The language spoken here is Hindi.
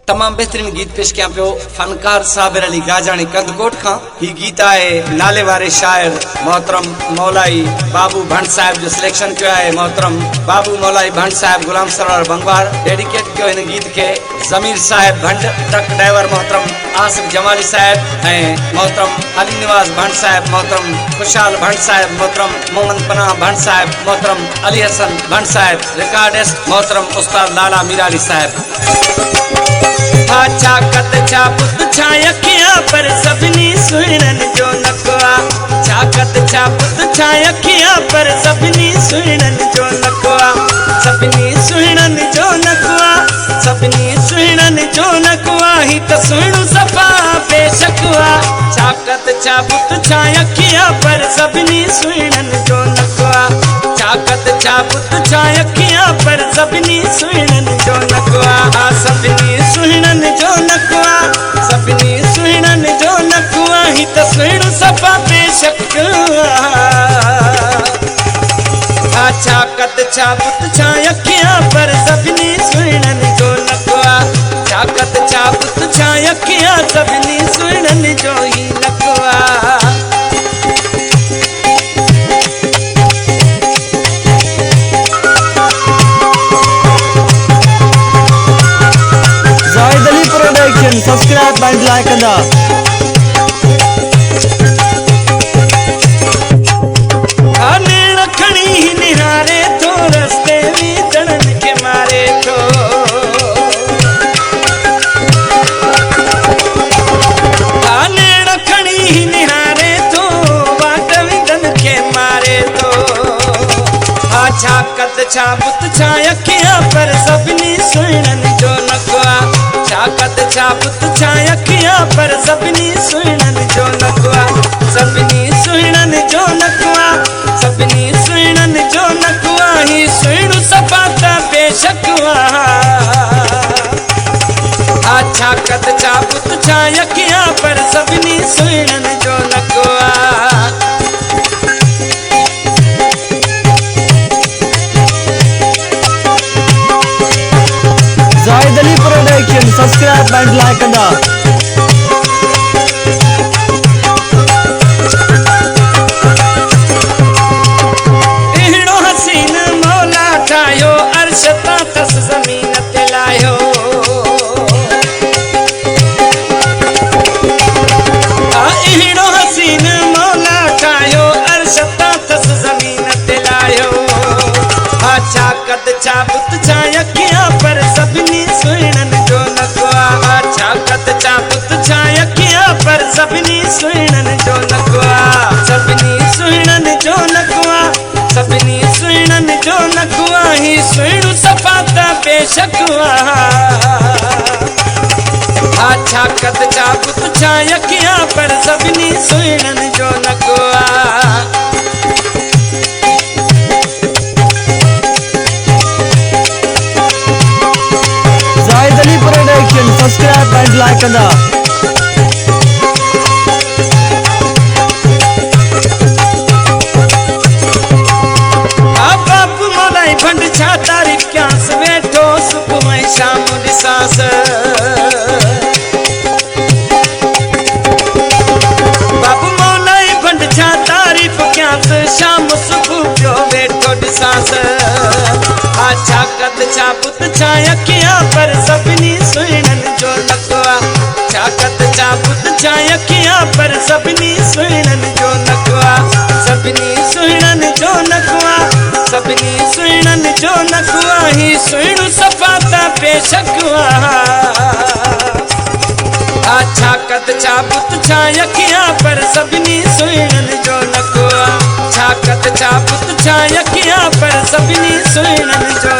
तमाम बेहतरीन गीत पेश किया पियो फनकार साबिर अली गाजानी कंदकोट खां। ही गीत है नाले वारे शायर मोहतरम मौलाई बाबू भंड साहब जो सिलेक्शन किया है मोहतरम बाबू मौलाई भंड साहब गुलाम सरवर बंगवार डेडिकेट किया इन गीत के जमीर साहब भंड ट्रक ड्राइवर मोहतरम आसिफ जमाली साहब हैं मोहतरम अली निवाज भंड साहब मोहतरम खुशहाल भंड साहब मोहतरम मोहम्मद पनाह भंड साहब मोहतरम अली हसन भंड साहब रिकॉर्डिस्ट मोहतरम उस्ताद लाला मीराली साहब। चाकत छा पुत छा अखियां पर सभिनी सुहिणन जो नकवा चाकत छा पुत छा अखियां पर सभिनी सुहिणन जो नकवा सभिनी सुहिणन जो नकवा सभिनी सुहिणन जो नकवा ही त सुहिणु सफा बेशकवा चाकत छा पुत छा अखियां पर सभिनी सुहिणन जो नकवा चाकत छा पुत छा अखियां पर सभिनी सुहिणन जो नकवा सभिनी सुहिणन जो नकवा सभिनी सुहिणन जो नकवा ही त सुहिणु सफा बेशकवा चाकत छा पुत छा अखियां पर सभिनी सुहिणन जो नकवा चाकत छा पुत छा अखियां सभिनी सुहिणन जो ही नकवा। सब्सक्राइब एंड लाइक कंदा आने रखणी निहारे तो रस्ते में दड़न के मारे तो आने रखणी निहारे तो बाट विदन के मारे तो चाकत छा पुत छा अखियां पर सभिनी सुहिणन जो नकवा चाकत छा पुत छा अखियां पर सभिनी सुहिणन जो नकवा सभिनी सुहिणन जो नकवा सभिनी सुहिणन जो नकवा ही सुहिणु सपाता बेशकवा चाकत छा पुत छा अखियां पर सभिनी सुहिणन जो नकवा। सब्सक्राइब एंड लाइक कंदा इहड़ो हसीन मौला ठायो अर्श ता तस ज़मीन ते लायो इहड़ो हसीन मौला ठायो अर्श ता तस ज़मीन ते लायो चाकत छा पुत छा अखियां पर सभिनी सुहिणन जो नकवा चाकत छा पुत छा अखियां पर सभिनी सुहिणन जो नकवा सभिनी सुहिणन जो नकवा सभिनी सुहिणन जो नकवा ही सुहिणु सफाता बेशकवा चाकत छा पुत छा अखियां पर सभिनी सुहिणन जो नकवा। सब्सक्राइब एंड लाइक कंदा बाबू मौलाई भंड छा तारीफ क्या वेठो सुबह शाम दिसास बाबू मौलाई भंड छा तारीफ क्या शाम सुबह जो वेठो दिसास चाकत छा पुत छा अखियां पर सभिनी सुहिणन जो नकवा चाकत छा पुत छा अखियां पर सभिनी सुहिणन जो नकवा सभिनी सुहिणन जो नकवा सभिनी सुहिणन जो नकवा ही सुहिणु सफाता बेशकवा चाकत छा पुत छा अखियां पर सभिनी सुहिणन जो नकवा चाकत छा पुत छा अखियां पर सभिनी सुहिणन जो